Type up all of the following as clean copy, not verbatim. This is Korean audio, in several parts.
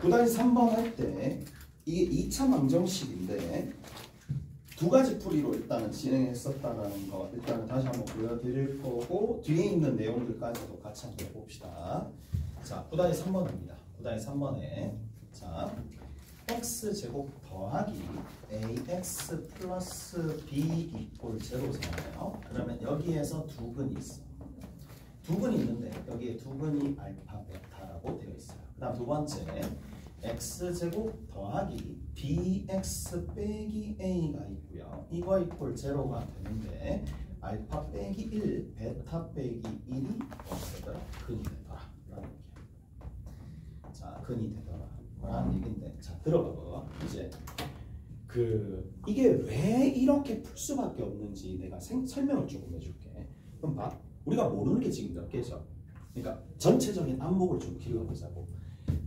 9-3번 할 때 이게 2차 방정식인데 두 가지 풀이로 일단은 진행했었다는 거 일단은 다시 한번 보여드릴 거고 뒤에 있는 내용들까지도 같이 한번 해봅시다. 자, 9-3번입니다. 9-3번에 자 x제곱 더하기 ax 플러스 b 이꼴 제로잖아요. 그러면 여기에서 두 근이 있어. 두 근이 있는데 여기에 두 근이 알파 베타라고 되어 있어요. 그 다음 두 번째 x제곱 더하기 bx 빼기 a가 있고요. 이거 이꼴 제로가 되는데 알파 빼기 1 베타 빼기 1이 어떻게 되더라? 근이 되더라 라는 얘기야. 자, 근이 되더라 라는 얘기인데 자 들어봐봐. 이제 이게 왜 이렇게 풀 수밖에 없는지 내가 설명을 조금 해줄게. 그럼 봐. 우리가 모르는 게 지금 몇 개죠? 그러니까 전체적인 안목을 좀 길러보자고.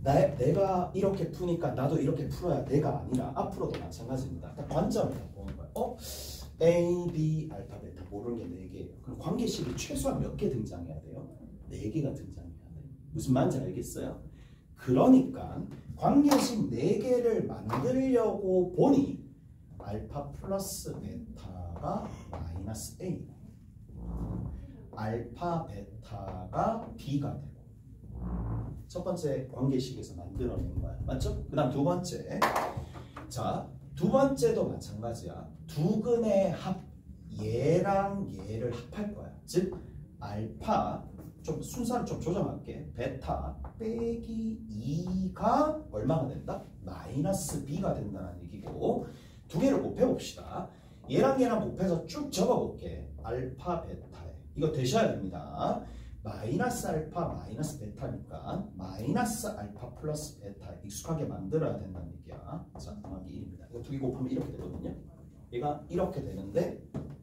내가 이렇게 푸니까 나도 이렇게 풀어야 내가 아니라 앞으로도 마찬가지입니다. 관점을 보는 거야. A, B, 알파, 베타 모르는 게 4개예요. 그럼 관계식이 최소한 몇 개 등장해야 돼요? 4개가 등장해야 돼요. 무슨 말인지 알겠어요? 그러니까 관계식 4개를 만들려고 보니 알파 플러스 베타가 마이너스 A, 알파 베타가 B가 되고 첫 번째 관계식에서 만들어낸 거야. 맞죠? 그 다음 두 번째. 자, 두 번째도 마찬가지야. 두 근의 합, 얘랑 얘를 합할 거야. 즉 알파, 좀 순서를 좀 조정할게. 베타 빼기 2가 얼마가 된다? 마이너스 B가 된다는 얘기고 두 개를 곱해봅시다. 얘랑 얘랑 곱해서 쭉 적어볼게. 알파, 베타에. 이거 되셔야 됩니다. 마이너스 알파 마이너스 베타니까 마이너스 알파 플러스 베타 익숙하게 만들어야 된다는 얘기야. 자, 더하기 1입니다. 이거 두 개 곱하면 이렇게 되거든요. 얘가 이렇게 되는데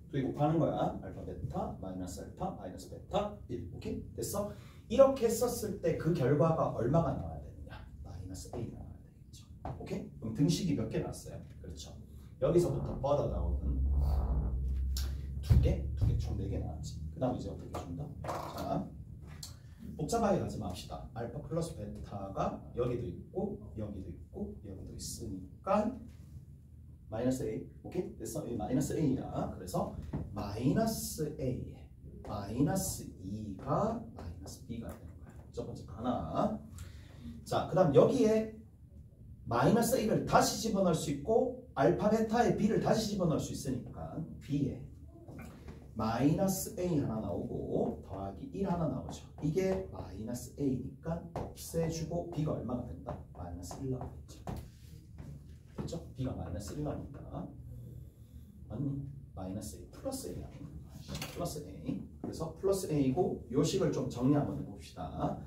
두 개 곱하는 거야. 알파 베타 마이너스 알파 마이너스 베타 1. 오케이? 됐어? 이렇게 썼을 때 그 결과가 얼마가 나와야 되느냐? 마이너스 A가 나와야 되겠죠. 오케이? 그럼 등식이 몇 개 나왔어요? 그렇죠. 여기서부터 뻗어 나오는 두 개 총 4개 나왔지. 그 다음 이제 어떻게 준다? 자, 복잡하게 가지 맙시다. 알파 플러스 베타가 여기도 있고 여기도 있고 여기도 있으니까 마이너스 A. 오케이? 됐어? 이 마이너스 A야. 그래서 마이너스 A 마이너스 2가 마이너스 B가 되는 거야. 첫 번째 거 하나. 자, 그 다음 여기에 마이너스 A를 다시 집어넣을 수 있고 알파 베타에 B를 다시 집어넣을 수 있으니까 B에 마이너스 A 하나 나오고 더하기 1 하나 나오죠. 이게 마이너스 A니까 없애주고 B가 얼마가 된다? 마이너스 1 나오겠죠. 됐죠? B가 마이너스 1 나오니까 맞니? 마이너스 A 플러스 A 나오는 거야. 플러스 A. 그래서 플러스 A고 요 식을 좀 정리 한번 해봅시다.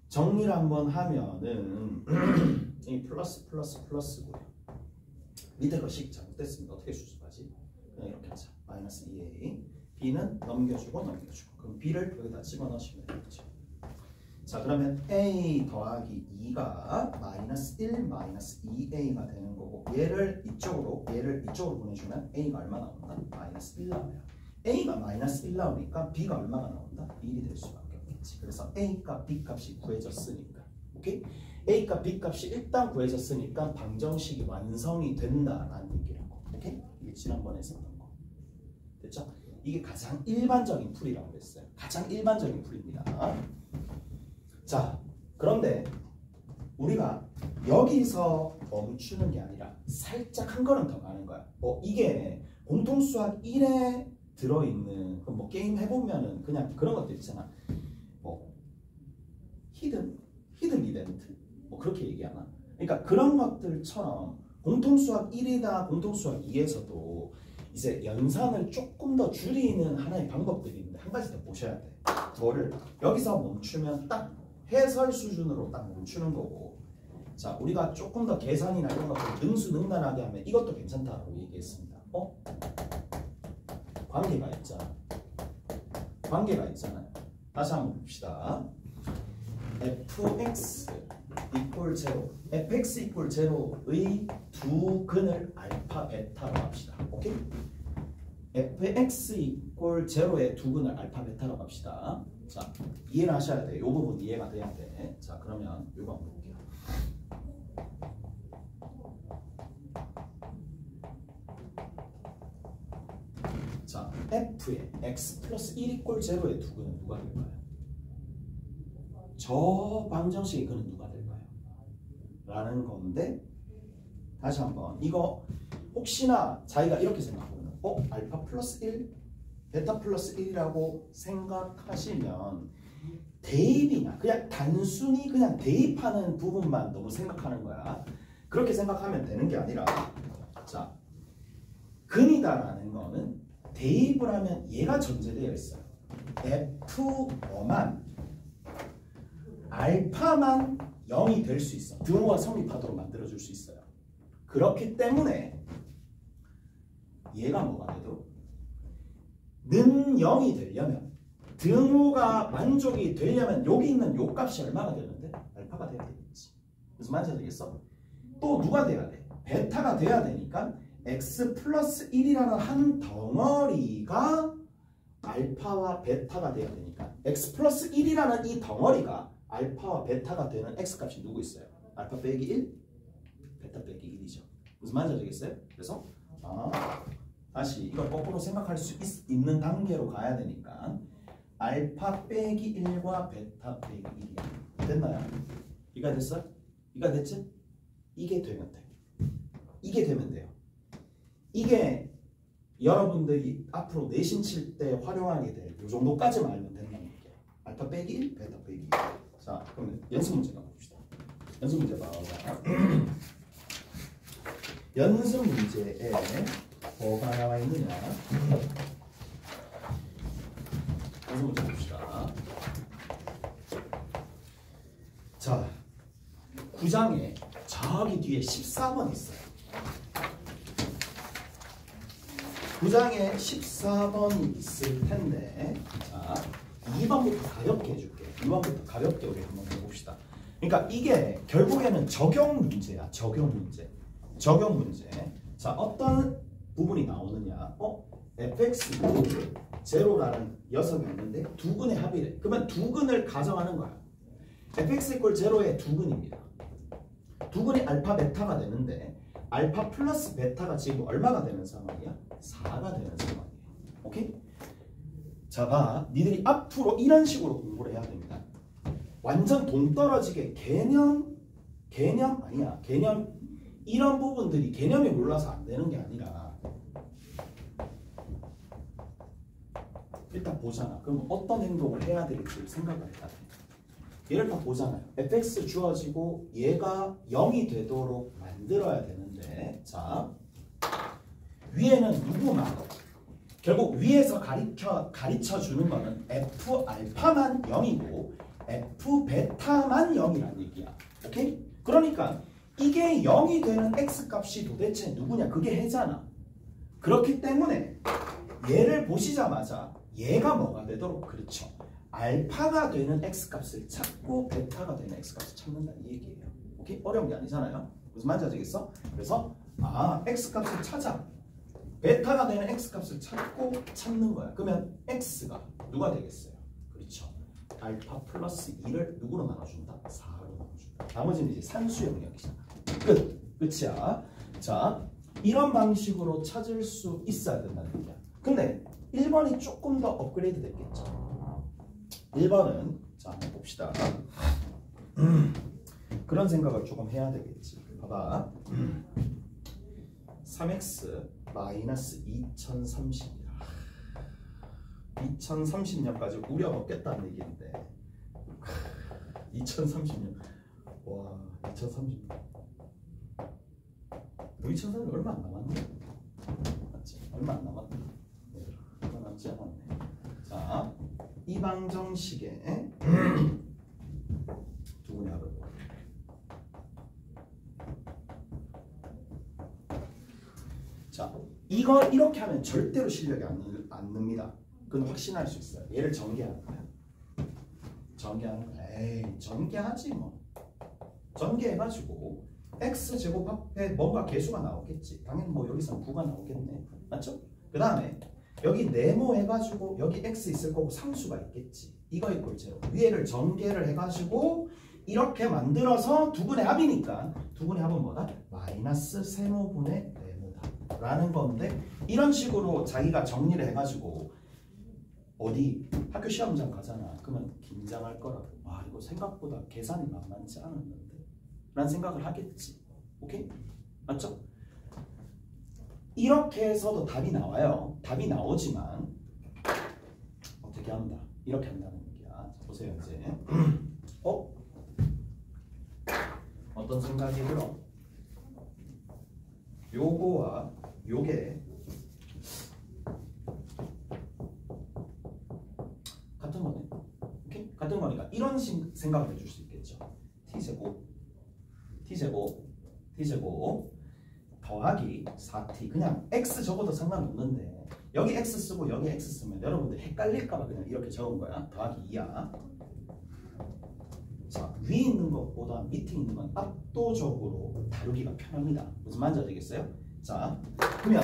정리를 한번 하면은 이 플러스고요. 밑에 거 식 잘못됐습니다. 어떻게 수습하지? 그냥 이렇게 하자. 마이너스 2A. B는 넘겨주고. 그럼 B를 여기다 집어넣으시면 되겠죠. 자, 그러면 A 더하기 2가 마이너스 1 마이너스 2A가 되는 거고 얘를 이쪽으로 보내주면 A가 얼마 나온다? 마이너스 1 나와요. A가 마이너스 1 나오니까 B가 얼마가 나온다? 1이 될 수밖에 없겠지. 그래서 A 값, B 값이 구해졌으니까. 오케이? A 값, B 값이 일단 구해졌으니까 방정식이 완성이 된다라는 얘기라고. 오케이? 이게 지난번에 했었던 거. 됐죠? 이게 가장 일반적인 풀이라고 했어요. 가장 일반적인 풀입니다. 자, 그런데 우리가 여기서 멈추는 게 아니라 살짝 한 걸음 더 가는 거야. 이게 공통수학 1에 들어있는 뭐 게임 해보면은 그냥 그런 것들 있잖아. 히든 이벤트 뭐 그렇게 얘기하나? 그러니까 그런 것들처럼 공통수학 1이나 공통수학 2에서도 이제 연산을 조금 더 줄이는 하나의 방법들이 있는데 한 가지 더 보셔야 돼. 뭐를 여기서 멈추면 딱 해설 수준으로 딱 멈추는 거고, 자, 우리가 조금 더 계산이나 이런 것들 능수능란하게 하면 이것도 괜찮다고 얘기했습니다. 관계가 있잖아요. 다시 한번 봅시다. fx 이꼴 제로, fx 이꼴 제로의 두 근을 알파 베타로 합시다. 오케이? fx 이꼴 제로의 두 근을 알파 베타로 합시다. 자, 이해를 하셔야 돼. 이 부분 이해가 돼야 돼. 자, 그러면 이거 한번 볼게요. 자, f에 x 플러스 1 이꼴 0의 두근은 누가 될까요? 저 방정식의 근은 누가 될까요? 라는 건데 다시 한번 이거 혹시나 자기가 이렇게 생각하면 알파 플러스 1, 베타 플러스 1이라고 생각하시면 대입이나 그냥 단순히 그냥 대입하는 부분만 너무 생각하는 거야. 그렇게 생각하면 되는 게 아니라 자, 근이다라는 거는 대입을 하면 얘가 전제되어 있어요. F만 알파만 0이 될 수 있어. 등호가 성립하도록 만들어줄 수 있어요. 그렇기 때문에 얘가 뭐가 돼도 는 0이 되려면 등호가 만족이 되려면 여기 있는 요 값이 얼마가 되는데? 알파가 돼야 되겠지. 무슨 말인지 알겠어? 또 누가 돼야 돼? 베타가 돼야 되니까 x 플러스 1이라는 한 덩어리가 알파와 베타가 돼야 되니까 x 플러스 1이라는 이 덩어리가 알파와 베타가 되는 x값이 누구 있어요? 알파 빼기 1, 베타 빼기 1이죠. 무슨 말인지 알겠어요? 그래서 다시 이걸 거꾸로 생각할 수 있는 단계로 가야 되니까 알파 빼기 1과 베타 빼기 1이야. 됐나요? 이가 됐어? 이가 됐지? 이게 되면 돼. 이게 되면 돼요. 이게 여러분들이 앞으로 내신 칠 때 활용하게 될 이 정도까지만 알면 된다는 얘기야. 알파 빼기 1, 베타 빼기 1. 자, 그러면 연습 문제 가봅시다. 연습 문제 봐봐. 연습 문제에 뭐가 나와 있느냐? 연습 문제 봅시다. 자, 9장에 저기 뒤에 14번 있어요. 9장에 14번이 있을 텐데, 자, 2번부터 가볍게 해줄게. 2번부터 가볍게 우리 한번 해봅시다. 그러니까 이게 결국에는 적용 문제야. 적용 문제. 적용 문제. 자, 어떤 부분이 나오느냐? fx 이퀄 제로라는 녀석이 있는데 두근의 합이래. 그러면 두근을 가정하는 거야. fx 이퀄 제로의 두근입니다. 두근이 알파 베타가 되는데 알파 플러스 베타가 지금 얼마가 되는 상황이야? 4가 되는 상황이야. 오케이? 자, 봐. 니들이 앞으로 이런 식으로 공부를 해야 됩니다. 완전 동떨어지게 개념 아니야. 개념 이런 부분들이 개념이 몰라서 안 되는 게 아니라 일단 보잖아. 그럼 어떤 행동을 해야 될지 생각을 해야 돼. 얘를 딱 보잖아요. fx 주어지고 얘가 0이 되도록 만들어야 되는데 자, 위에는 누구만 결국 위에서 가르쳐 주는 거는 f 알파만 0이고 f 베타만 0이라는 얘기야. 오케이? 그러니까 이게 0이 되는 x 값이 도대체 누구냐? 그게 해잖아. 그렇기 때문에 얘를 보시자마자 얘가 뭐가 되도록 그렇죠. 알파가 되는 x값을 찾고 베타가 되는 x값을 찾는다는 얘기예요. 오케이? 어려운 게 아니잖아요. 무슨 말인지 아시겠어? 그래서 x값을 찾아. 베타가 되는 x값을 찾고 찾는 거야. 그러면 x가 누가 되겠어요? 그렇죠. 알파 플러스 2를 누구로 나눠준다? 4로 나눠준다. 나머지는 이제 산수 영역이잖아. 끝이야. 자, 이런 방식으로 찾을 수 있어야 된다는 얘기야. 근데 1번이 조금 더 업그레이드 됐겠죠. 1번은 자, 한번 봅시다. 그런 생각을 조금 해야 되겠지. 봐봐. 3x 마이너스 2030이야. 2030년까지 우려 없겠다는 얘기인데 2030년 와 2030년 2030년 얼마 안 남았네. 맞지? 얼마 안 남았네. 얼마 남지 않았네. 자, 이 방정식에 두근합을 자, 이걸 이렇게 하면 절대로 실력이 안 늡니다. 그건 확신할 수 있어요. 얘를 전개하는 거야. 전개하는 거야. 에이, 전개하지 뭐. 전개해가지고 x제곱 앞에 뭔가 계수가 나오겠지. 당연히 뭐 여기서 9가 나오겠네. 맞죠? 그 다음에 여기 네모해가지고 여기 x 있을 거고 상수가 있겠지. 이거 이꼴 제로. 위에를 전개를 해가지고 이렇게 만들어서 두근의 합이니까 두근의 합은 뭐다? 마이너스 세모분의 네모다. 라는 건데 이런 식으로 자기가 정리를 해가지고 어디 학교 시험장 가잖아. 그러면 긴장할 거라고. 와 이거 생각보다 계산이 만만치 않았는데 라는 생각을 하겠지. 오케이? 맞죠? 이렇게 해서도 답이 나와요. 답이 나오지만 어떻게 한다? 이렇게 한다는 얘기야. 자, 보세요 이제. 어떤 생각이 들어? 요거와 요게 같은 거네. 오케이? 같은 거니까 이런 생각을 해줄 수 있겠죠. t제곱 더하기 4t. 그냥 x 적어도 상관없는데 여기 x 쓰고 여기 x 쓰면 여러분들 헷갈릴까봐 그냥 이렇게 적은 거야. 더하기 2야. 자, 위에 있는 것보다 밑에 있는 건 압도적으로 다루기가 편합니다. 무슨 말인지 아시겠어요? 자, 그러면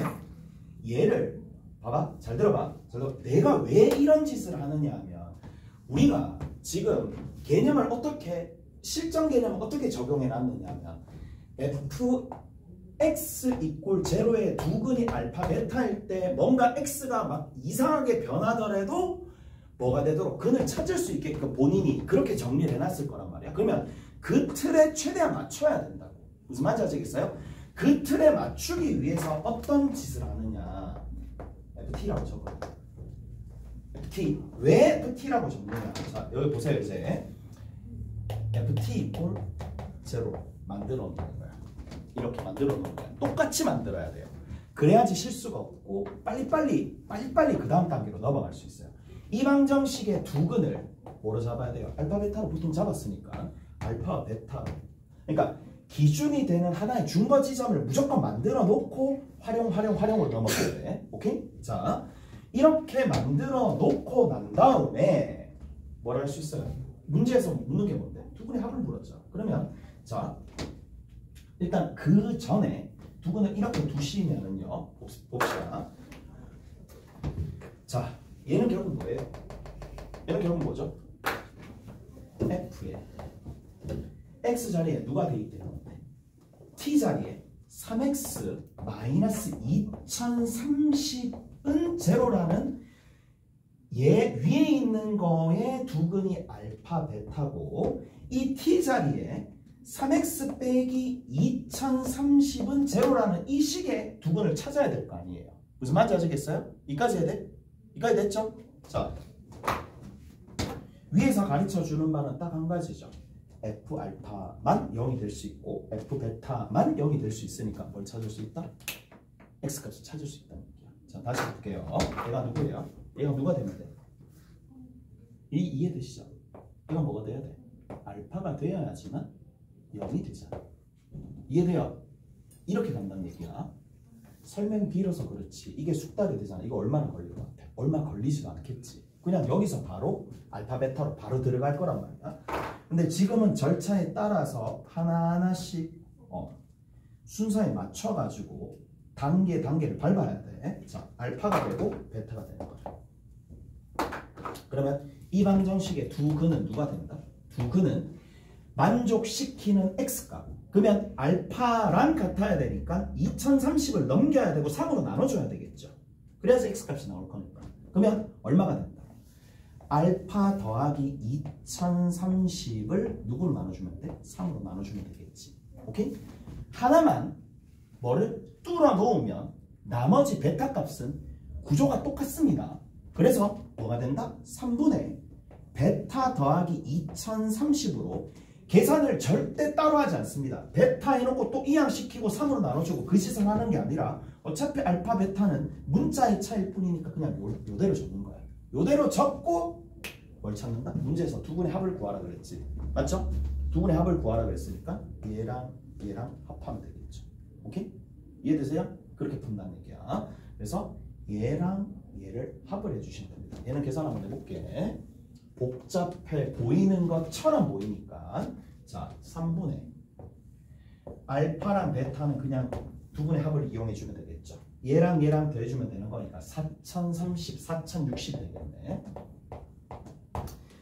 얘를 봐봐. 잘 들어봐. 내가 왜 이런 짓을 하느냐 하면 우리가 지금 개념을 어떻게 실전 개념을 어떻게 적용해 놨느냐 하면 fx 이꼴 제로의 두근이 알파 베타일 때 뭔가 x가 막 이상하게 변하더라도 뭐가 되도록 근을 찾을 수 있게끔 본인이 그렇게 정리를 해놨을 거란 말이야. 그러면 그 틀에 최대한 맞춰야 된다고. 무슨 말인지 아시겠어요? 그 틀에 맞추기 위해서 어떤 짓을 하느냐. ft라고 적어요. ft. 왜 ft라고 적느냐. 자, 여기 보세요 이제. ft 이꼴 제로 만들어 놓는 거야. 이렇게 만들어 놓는 거야. 똑같이 만들어야 돼요. 그래야지 실수가 없고 빨리빨리 그 다음 단계로 넘어갈 수 있어요. 이 방정식의 두근을 뭐로 잡아야 돼요? 알파 베타로 보통 잡았으니까 알파 베타. 그러니까 기준이 되는 하나의 중거 지점을 무조건 만들어 놓고 활용으로 넘어가야 돼. 오케이? 자, 이렇게 만들어 놓고 난 다음에 뭘 할 수 있어요? 문제에서 묻는 게 뭔데? 두근의 합을 물었죠. 그러면 자, 일단 그 전에 두근을 이렇게 두시면은요. 봅시다. 자, 얘는 결국 뭐예요? 얘는 결국 뭐죠? f에 x 자리에 누가 대입되는 건데? t 자리에 3x 마이너스 2030은 제로라는 얘 위에 있는 거에 두근이 알파 베타고 이 t 자리에 3x 빼기 2030은 제로라는 이 식의 두근을 찾아야 될 거 아니에요. 무슨 말인지 아시겠어요? 이까지 해야 돼? 이까지 됐죠? 자, 위에서 가르쳐주는 바는 딱 한 가지죠. f 알파만 0이 될 수 있고 f 베타만 0이 될 수 있으니까 뭘 찾을 수 있다? x 값을 찾을 수 있다는 얘기야. 자, 다시 볼게요. 얘가 누구예요? 얘가 누가 되면 돼? 이해되시죠? 얘가 뭐가 돼야 돼? 알파가 되어야지만 0이 되잖아. 이해돼요? 이렇게 간다는 얘기야. 설명이 길어서 그렇지 이게 숙달이 되잖아. 이거 얼마나 걸릴 것 같아? 얼마 걸리지도 않겠지. 그냥 여기서 바로 알파 베타로 바로 들어갈 거란 말이야. 근데 지금은 절차에 따라서 하나하나씩 순서에 맞춰가지고 단계를 밟아야 돼. 자, 알파가 되고 베타가 되는 거야. 그러면 이 방정식의 두 근은 누가 된다? 두 근은 만족시키는 x값. 그러면 알파랑 같아야 되니까 2030을 넘겨야 되고 3으로 나눠줘야 되겠죠. 그래야지 x값이 나올 거니까. 그러면 얼마가 된다? 알파 더하기 2030을 누구로 나눠주면 돼? 3으로 나눠주면 되겠지. 오케이? 하나만 뭐를 뚫어 놓으면 나머지 베타 값은 구조가 똑같습니다. 그래서 뭐가 된다? 3분의 베타 더하기 2030으로 계산을 절대 따로 하지 않습니다. 베타 해놓고 또 이항시키고 3으로 나눠주고 그 짓을 하는 게 아니라 어차피 알파 베타는 문자의 차이일 뿐이니까 그냥 요대로 적는 거야. 요대로 적고 뭘 찾는다? 문제에서 두근의 합을 구하라 그랬지. 맞죠? 두근의 합을 구하라 그랬으니까 얘랑 합하면 되겠죠. 오케이? 이해되세요? 그렇게 푼다는 얘기야. 그래서 얘랑 얘를 합을 해주시면 됩니다. 얘는 계산 한번 해볼게. 복잡해 보이는 것처럼 보이니까 자 3분의 알파랑 베타는 그냥 두분의 합을 이용해 주면 되겠죠. 얘랑 더해주면 되는 거니까 4030, 4060이 되겠네.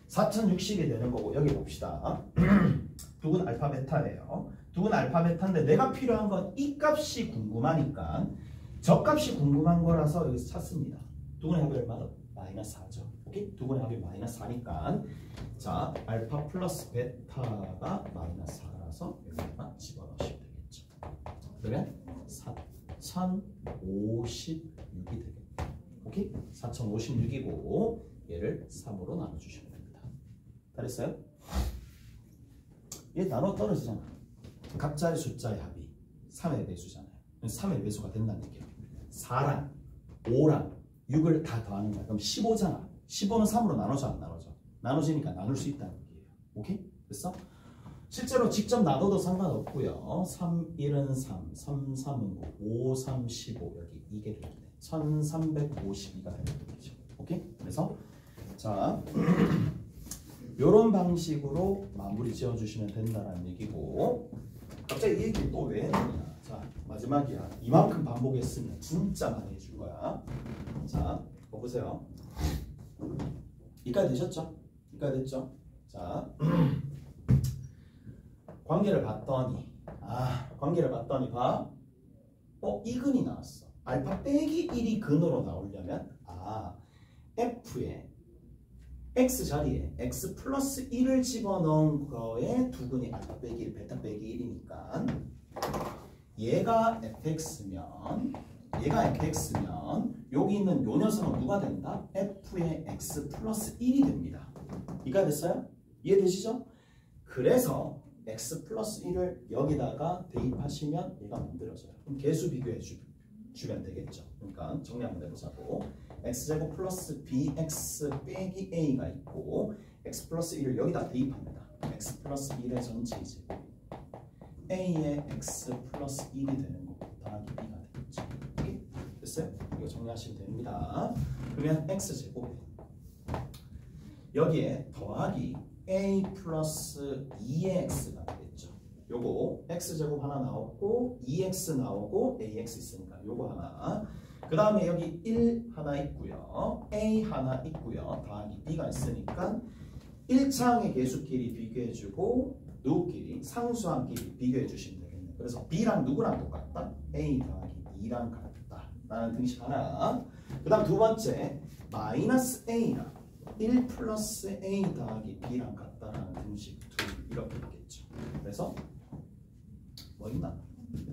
4060이 되는 거고 여기 봅시다. 두근 알파 베타예요. 두근 알파 베타인데 내가 필요한 건 이 값이 궁금하니까 적값이 궁금한 거라서 여기서 찾습니다. 두 분의 합이 얼마다? 마이너스 4죠. 오케이? 두 분의 합이 마이너스 4니까 자, 알파 플러스 베타가 마이너스 4라서 여기다가 집어넣으시면 되겠죠. 그러면 4056이 되겠다. 오케이? 4056이고 얘를 3으로 나눠주시면 됩니다. 다 됐어요? 얘 나눠 떨어지잖아. 각자의 숫자의 합이 3의 배수잖아요. 3의 배수가 된다는 얘기예요. 4랑 5랑 6을 다 더하는 거야. 그럼 15잖아. 15는 3으로 나눠져 안 나눠져? 나눠지니까 나눌 수 있다는 얘기예요. 오케이? 됐어? 실제로 직접 나눠도 상관없고요. 3, 1은 3, 3, 3은 5, 3, 15 여기 이게 되는데 1352가 되는 거죠. 오케이? 그래서 자 요런 방식으로 마무리 지어주시면 된다는 얘기고 갑자기 이 얘기를 또 왜 했느냐. 자 마지막이야. 이만큼 반복했으면 진짜 많이 해줄 거야. 자 보세요. 이까지 되셨죠? 이까지 됐죠? 자 관계를 봤더니 봐. 이근이 나왔어. 알파 빼기 1이 근으로 나오려면 F에 X 자리에 X 플러스 1을 집어넣은 거에 두근이 알파 빼기 1, 베타 빼기 1이니까 얘가 fx면 여기 있는 요 녀석은 누가 된다? f의 x 플러스 1이 됩니다. 이해가 됐어요? 이해되시죠? 그래서 x 플러스 1을 여기다가 대입하시면 얘가 만들어져요. 그럼 개수 비교해 주면 되겠죠. 그러니까 정리 한번 해보자고. x제곱 플러스 bx 빼기 a가 있고 x 플러스 1을 여기다 대입합니다. x 플러스 1의 전체 제곱 a의 x 플러스 1이 되는 거고 더하기 b가 되겠죠. 오케이? 됐어요? 이거 정리하시면 됩니다. 그러면 x제곱에 여기에 더하기 a 플러스 2x가 되겠죠. 요거 x제곱 하나 나오고 2x 나오고 ax 있으니까 요거 하나. 그 다음에 여기 1 하나 있고요. a 하나 있고요. 더하기 b가 있으니까 1차항의 개수끼리 비교해주고 누구끼리? 상수항끼리 비교해주시면 되겠네요. 그래서 b랑 누구랑 똑같다? a 더하기 2랑 같다 라는 등식 하나. 그 다음 두 번째 마이너스 a랑 1 플러스 a 더하기 b랑 같다라는 등식 둘 이렇게 있겠죠. 그래서 뭐 있나?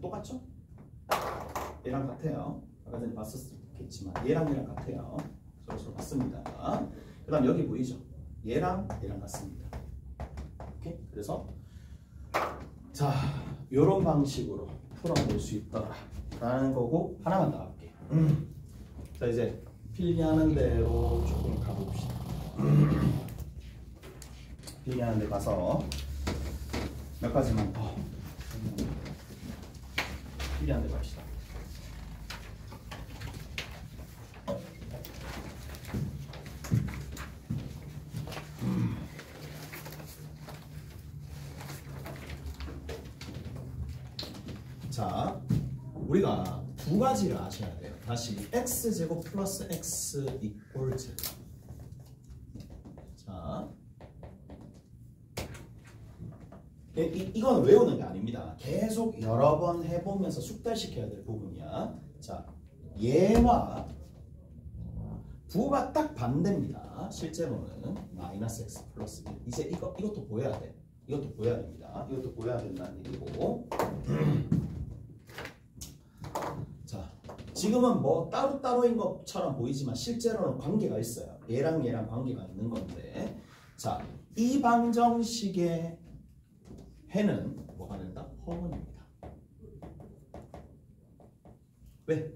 똑같죠? 얘랑 같아요. 아까 전에 봤었겠지만 얘랑 같아요. 서로 같습니다. 그 다음 여기 보이죠? 얘랑 같습니다. 오케이? 그래서 자 요런 방식으로 풀어낼 수 있다라는 거고 하나만 더 할게요. 자 이제 필기하는 대로 조금 가봅시다. 필기하는 데 가서 몇 가지만 더 필기하는 데 갑시다. 자, 우리가 두 가지를 아셔야 돼요. 다시 x제곱 플러스 x 이퀄 제곱. 자, 이거는 외우는 게 아닙니다. 계속 여러 번 해보면서 숙달시켜야 될 부분이야. 자, 얘와 부가 딱 반대입니다. 실제로는 마이너스 x 플러스 1. 이제 이것도 보여야 돼. 이것도 보여야 됩니다. 이것도 보여야 된다는 얘기고. 자, 지금은 뭐 따로따로인 것처럼 보이지만 실제로는 관계가 있어요. 얘랑 관계가 있는 건데, 자, 이 방정식의 해는 뭐가 된다? 허근입니다. 왜?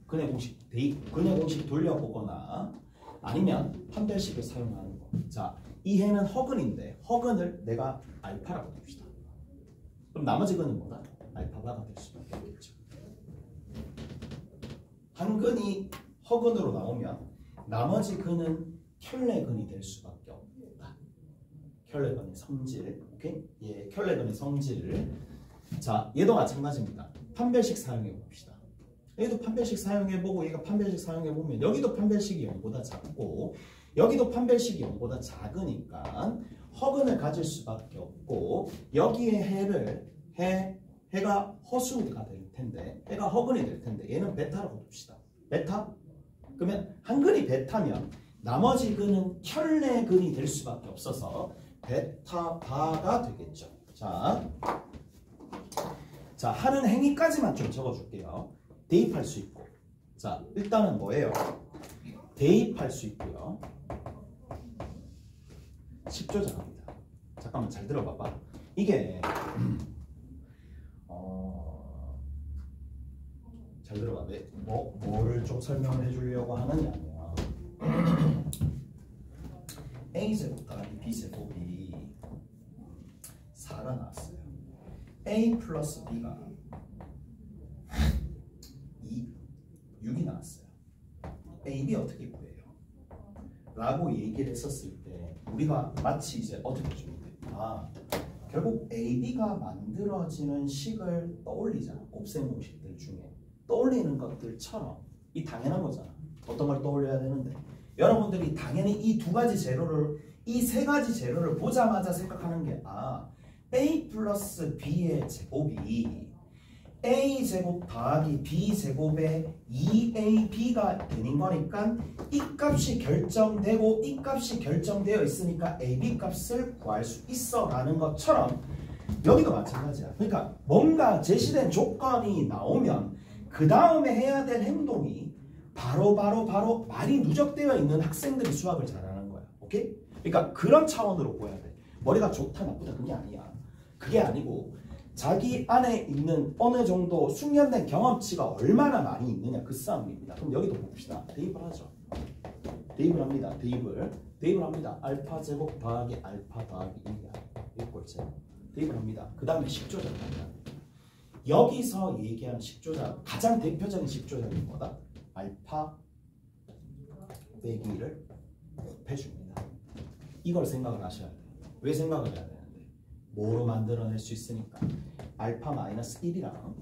근해 공식 돌려보거나 아니면 판별식을 사용하는 거. 자, 이 해는 허근인데 허근을 내가 알파라고 둡시다. 그럼 나머지 근은 뭐다? 알파바가 될 수밖에 없겠죠. 한 근이 허근으로 나오면 나머지 근은 켤레근이 될 수밖에 없다. 켤레근의 성질. 오케이? 예, 켤레근의 성질. 자, 얘도 마찬가지입니다. 판별식 사용해 봅시다. 얘도 판별식 사용해보고 얘가 판별식 사용해보면 여기도 판별식이 0보다 작고 여기도 판별식이 0보다 작으니까 허근을 가질 수밖에 없고 여기에 해를 해가 허수가 될 텐데 해가 허근이 될 텐데 얘는 베타라고 둡시다. 베타? 그러면 한 근이 베타면 나머지 근은 켤레근이 될 수밖에 없어서 베타 바가 되겠죠. 자, 하는 행위까지만 좀 적어줄게요. 대입할 수 있고. 자, 일단은 뭐예요? 대입할 수 있고요. 10조작합니다. 잠깐만 잘 들어봐봐. 이게 잘 들어봐. 뭐를 좀 설명을 해주려고 하느냐 하면 A제곱 더하기 B제곱이 4가 나왔어요. A 플러스 B가 6이 나왔어요. A, B 어떻게 구해요? 라고 얘기를 했었을 때 우리가 마치 이제 어떻게 주면 돼? 결국 A, B가 만들어지는 식을 떠올리잖아. 곱셈 공식들 중에 떠올리는 것들처럼 이 당연한 거잖아. 어떤 걸 떠올려야 되는데 여러분들이 당연히 이 두 가지 재료를 이 세 가지 재료를 보자마자 생각하는 게 A 플러스 B의 제곱이 A 제곱 더하기 B 제곱의 2AB가 되는 거니까 이 값이 결정되고 이 값이 결정되어 있으니까 AB 값을 구할 수 있어 라는 것처럼 여기도 마찬가지야. 그러니까 뭔가 제시된 조건이 나오면 그 다음에 해야 될 행동이 바로 말이 누적되어 있는 학생들이 수학을 잘하는 거야. 오케이? 그러니까 그런 차원으로 보여야 돼. 머리가 좋다 나쁘다 그게 아니야. 그게 아니고 자기 안에 있는 어느 정도 숙련된 경험치가 얼마나 많이 있느냐 그 싸움입니다. 그럼 여기도 봅시다. 대입을 하죠. 대입을 합니다. 대입을 합니다. 알파 제곱 더하기 알파 더하기 1이야. 이꼴째 대입을 합니다. 그 다음에 식조작을 합니다. 여기서 얘기하는 식조작 가장 대표적인 식조작이 뭐다? 알파 빼기 1을 곱해줍니다. 이걸 생각을 하셔야 돼요. 왜 생각을 해야 되는데 뭐로 만들어낼 수 있으니까 알파 마이너스 1이랑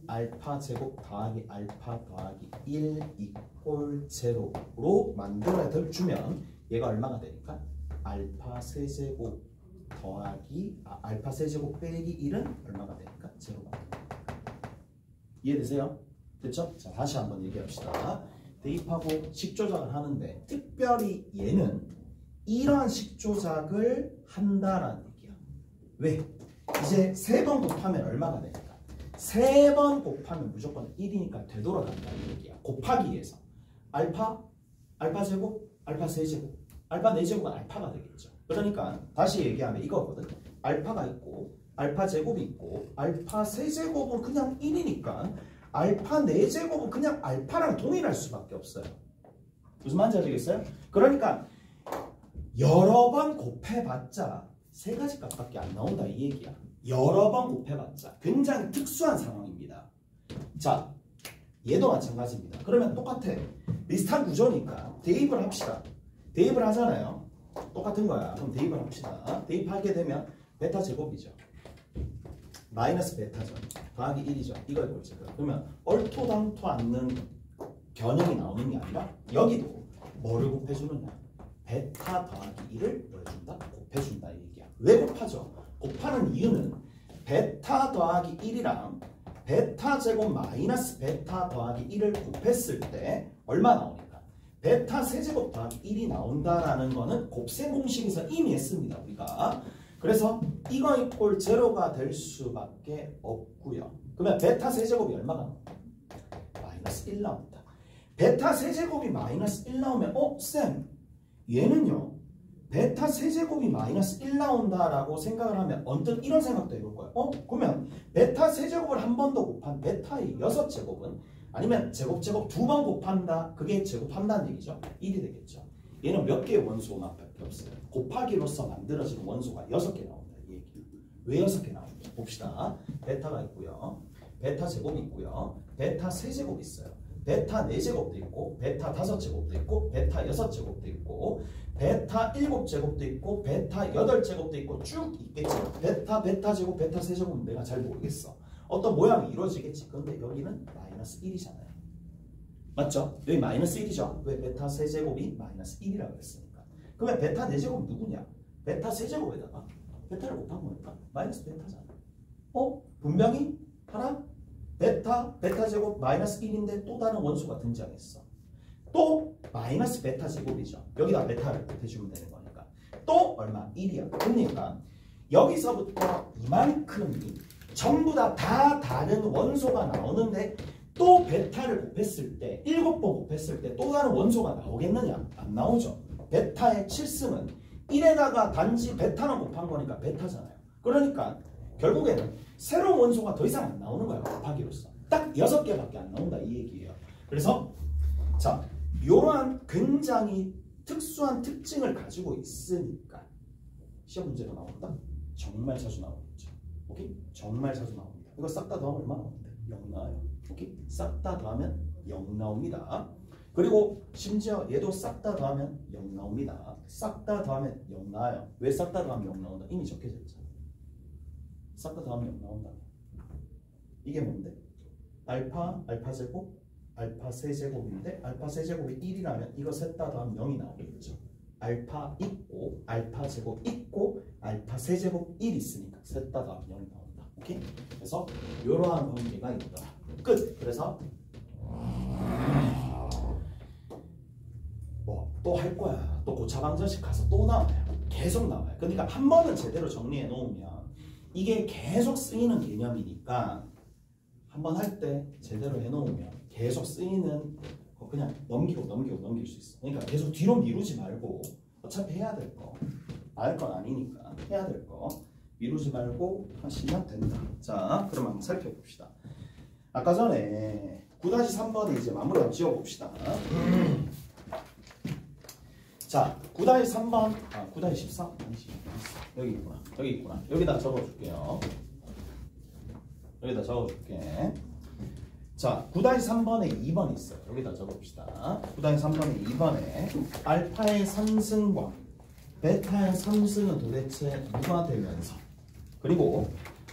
알파 제곱 더하기 알파 더하기 1 이꼴 제로로 만들어 주면 얘가 얼마가 되니까 알파 세제곱 더하기 알파 세제곱 빼기 1은 얼마가 되니까 제로가 됩니다. 이해되세요? 됐죠? 자, 다시 한번 얘기합시다. 대입하고 식조작을 하는데 특별히 얘는 이런 식조작을 한다라는 얘기야. 왜? 이제 3번 곱하면 얼마가 되니까? 3번 곱하면 무조건 1이니까 되돌아간다는 얘기야. 곱하기 위해서 알파 제곱, 알파 세제곱, 알파 4제곱은 알파가 되겠죠. 그러니까 다시 얘기하면 이거거든. 알파가 있고 알파 제곱이 있고 알파 세제곱은 그냥 1이니까 알파 4제곱은 그냥 알파랑 동일할 수밖에 없어요. 무슨 말인지 아시겠어요? 그러니까 여러 번 곱해봤자 3가지 값밖에 안 나온다 이 얘기야. 여러 번 곱해봤자 굉장히 특수한 상황입니다. 자, 얘도 마찬가지입니다. 그러면 똑같아. 비슷한 구조니까 대입을 합시다. 대입을 하잖아요. 똑같은 거야. 그럼 대입을 합시다. 대입하게 되면 베타 제곱이죠. 마이너스 베타죠. 더하기 1이죠. 이걸 볼게요. 그러면 얼토당토 않는 변형이 나오는 게 아니라 여기도 뭐를 곱해주느냐. 베타 더하기 1을 뭐 해준다? 곱해준다 이 얘기야. 왜 곱하죠? 곱하는 이유는 베타 더하기 1이랑 베타 제곱 마이너스 베타 더하기 1을 곱했을 때 얼마 나오니까? 베타 세제곱 더하기 1이 나온다라는 거는 곱셈 공식에서 이미 했습니다. 우리가. 그래서 이거 이꼴 제로가 될 수밖에 없고요. 그러면 베타 세제곱이 얼마가 나온다? 마이너스 1 나온다. 베타 세제곱이 마이너스 1 나오면 쌤 얘는요 베타 세제곱이 마이너스 1 나온다라고 생각을 하면 언뜻 이런 생각도 해볼 거예요. 그러면 베타 세제곱을 한 번 더 곱한 베타의 6제곱은 아니면 제곱 2번 곱한다. 그게 제곱한다는 얘기죠. 1이 되겠죠. 얘는 몇 개의 원소만밖에 없어요. 곱하기로서 만들어지는 원소가 6개 나온다. 이 얘기. 왜 6개 나온다? 봅시다. 베타가 있고요. 베타 제곱이 있고요. 베타 세제곱이 있어요. 베타 4제곱도 있고 베타 5제곱도 있고 베타 6제곱도 있고 베타 7제곱도 있고 베타 8제곱도 있고 쭉 있겠죠. 베타 제곱, 베타 세제곱은 내가 잘 모르겠어. 어떤 모양이 이루어지겠지. 근데 여기는 마이너스 1이잖아요. 맞죠? 여기 마이너스 1이죠. 왜? 베타 세제곱이 마이너스 1이라고 했으니까. 그러면 베타 4제곱은 누구냐? 베타 세제곱에다가 베타를 곱한 거니까 마이너스 베타잖아. 분명히 하나 베타 제곱 마이너스 1인데 또 다른 원소가 등장했어. 또 마이너스 베타 제곱이죠. 여기다 베타를 곱해주면 되는 거니까. 또 얼마? 1이야. 그러니까 여기서부터 이만큼이 전부 다 다른 원소가 나오는데 또 베타를 곱했을 때 7번 곱했을 때 또 다른 원소가 나오겠느냐? 안 나오죠. 베타의 7승은 1에다가 단지 베타만 곱한 거니까 베타잖아요. 그러니까 결국에는 새로운 원소가 더 이상 안 나오는 거야. 곱하기로서. 딱 6개밖에 안 나온다 이 얘기예요. 그래서 자, 이러한 굉장히 특수한 특징을 가지고 있으니까 시험 문제가 나온다? 정말 자주 나오겠죠. 오케이? 정말 자주 나옵니다. 이거 싹 다 더하면 얼마 나오는데? 0 나와요. 오케이? 싹 다 더하면 0 나옵니다. 그리고 심지어 얘도 싹 다 더하면 0 나옵니다. 싹 다 더하면 0 나와요. 왜 싹 다 더하면 0 나온다? 이미 적혀져 있잖아. 싹 다 더하면 0 나온다. 이게 뭔데? 알파 제곱, 알파 세제곱인데 알파 세제곱이 1이라면 이거 셋 다 더하면 0이 나오겠죠. 알파 있고 알파 제곱 있고 알파 세제곱 1 있으니까 셋 다 더하면 0이 나온다. 오케이? 그래서 이러한 관계가 있더라. 끝! 그래서 또 할 거야. 또 고차방정식 가서 또 나와요. 계속 나와요. 그러니까 한 번은 제대로 정리해 놓으면 이게 계속 쓰이는 개념이니까 한 번 할 때 제대로 해 놓으면 계속 쓰이는 거 그냥 넘길 수 있어. 그러니까 계속 뒤로 미루지 말고 어차피 해야 될 거 알 건 아니니까 해야 될 거 미루지 말고 하시면 된다. 자, 그럼 한번 살펴봅시다. 아까 전에 9-3번에 이제 마무리 한번 지어봅시다. 자, 9-3번, 9-14? 아니지. 여기 있구나. 여기다 적어줄게요. 여기다 적어줄게. 자, 9-3번에 2번 있어요. 여기다 적어봅시다. 9-3번에 2번에 알파의 3승과 베타의 3승은 도대체 누가 되면서, 그리고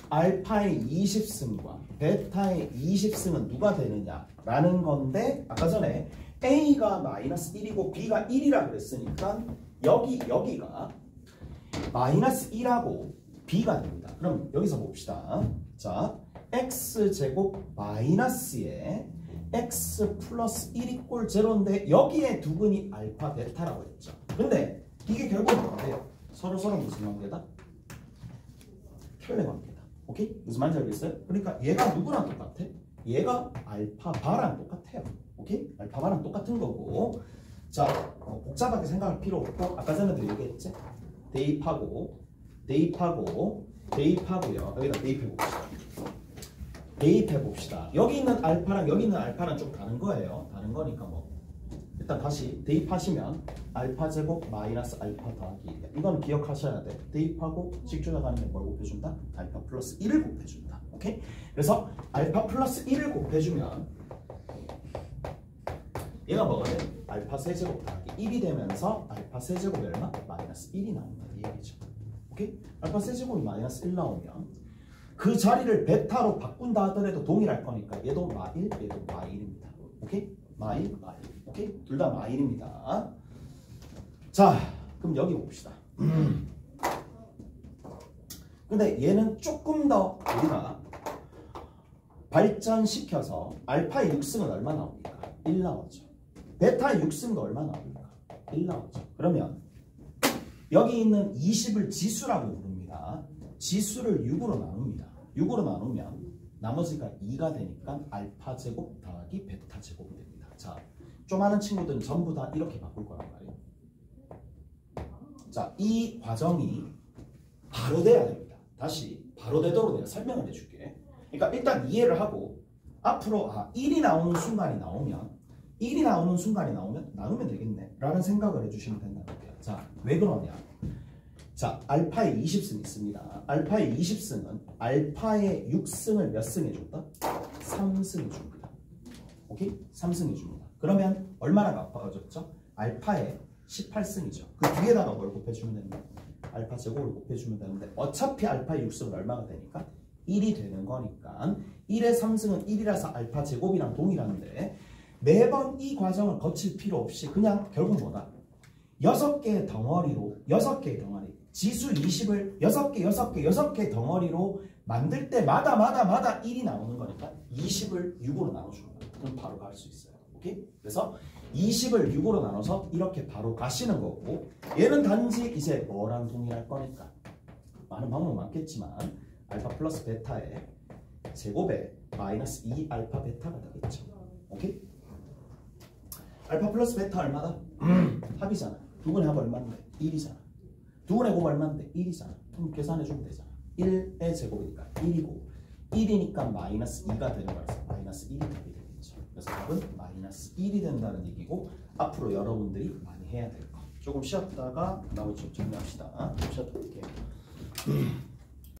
알파의 20승과 베타의 20승은 누가 되느냐라는 건데, 아까 전에 A가 마이너스 1이고 B가 1이라 그랬으니까 여기가 마이너스 1하고 B가 됩니다. 그럼 여기서 봅시다. 자, X제곱 마이너스에 X 플러스 1이 꼴 제로인데 여기에 두근이 알파 베타라고 했죠. 근데 이게 결국은 뭔데요? 서로 무슨 관계다? 혈내 관계다. 오케이? 무슨 말인지 알겠어요? 그러니까 얘가 누구랑 똑같아? 얘가 알파 바랑 똑같아요. 오케이? 알파 바랑 똑같은 거고. 자, 복잡하게 생각할 필요 없고 아까 전에도 얘기했지? 대입하고요. 여기다 대입해 봅시다. 여기 있는 알파랑 여기 있는 알파랑 좀 다른 거예요. 다른 거니까 뭐 일단 다시 대입하시면 알파 제곱 마이너스 알파 더하기 1. 이건 기억하셔야 돼. 대입하고 직조작하는 게 뭘 곱해준다? 알파 플러스 1을 곱해준다. 오케이? 그래서 알파 플러스 1을 곱해주면 얘가 뭐가 돼? 알파 세제곱 더하기 1이 되면서 알파 세제곱이 얼마? 마이너스 1이 나온다. 이 얘기죠. 오케이? 알파 세제곱이 마이너스 1 나오면 그 자리를 베타로 바꾼다 하더라도 동일할 거니까 얘도 마일, 얘도 마일입니다. 오케이? 마일. 오케이? 둘 다 마일입니다. 자, 그럼 여기 봅시다. 근데 얘는 조금 더 우리가 발전시켜서 알파의 6승은 얼마 나옵니까? 1 나오죠. 베타의 6승도 얼마 나옵니까? 1 나오죠. 그러면 여기 있는 20을 지수라고 부릅니다. 지수를 6으로 나눕니다. 6으로 나누면 나머지가 2가 되니까 알파 제곱 더하기 베타 제곱이 됩니다. 자, 좀 아는 친구들은 전부 다 이렇게 바꿀 거란 말이에요. 자, 이 과정이 바로 돼야 됩니다. 다시 바로 되도록 내가 설명을 해줄게. 그러니까 일단 이해를 하고 앞으로 1이 나오는 순간이 나오면 나누면 되겠네 라는 생각을 해주시면 된다는 거예요. 자, 왜 그러냐? 자, 알파의 20승 있습니다. 알파의 20승은 알파의 6승을 몇 승 해줬다? 3승 해줍니다. 오케이? 3승 해줍니다. 그러면 얼마나 가까워졌죠? 알파의 18승이죠. 그 뒤에다가 뭘 곱해주면 됩니다. 알파 제곱을 곱해주면 되는데 어차피 알파의 6승은 얼마가 되니까? 1이 되는 거니까 1의 3승은 1이라서 알파 제곱이랑 동일한데 매번 이 과정을 거칠 필요 없이 그냥 결국 뭐다? 6개의 덩어리 지수 20을 6개 덩어리로 만들 때마다 1이 나오는 거니까 20을 6으로 나눠주는 거예요. 그럼 바로 갈 수 있어요. 오케이? 그래서 20을 6으로 나눠서 이렇게 바로 가시는 거고, 얘는 단지 이제 뭐랑 동일할 거니까 많은 방법 많겠지만 알파 플러스 베타의 제곱에 마이너스 2 알파 베타가 되겠죠. 오케이? 알파 플러스 베타 얼마다? 합이잖아. 2분의 합 얼마인데? 1이잖아. 2분의 곱 얼마인데? 1이잖아. 그럼 계산해주면 되잖아. 1의 제곱이니까 1이고 1이니까 마이너스 2가 되는 거라서 마이너스 1이 답이 되겠죠. 그래서 답은 마이너스 1이 된다는 얘기고, 앞으로 여러분들이 많이 해야 될 거 조금 쉬었다가 나머지 좀 정리합시다. 쉬었다 올게요.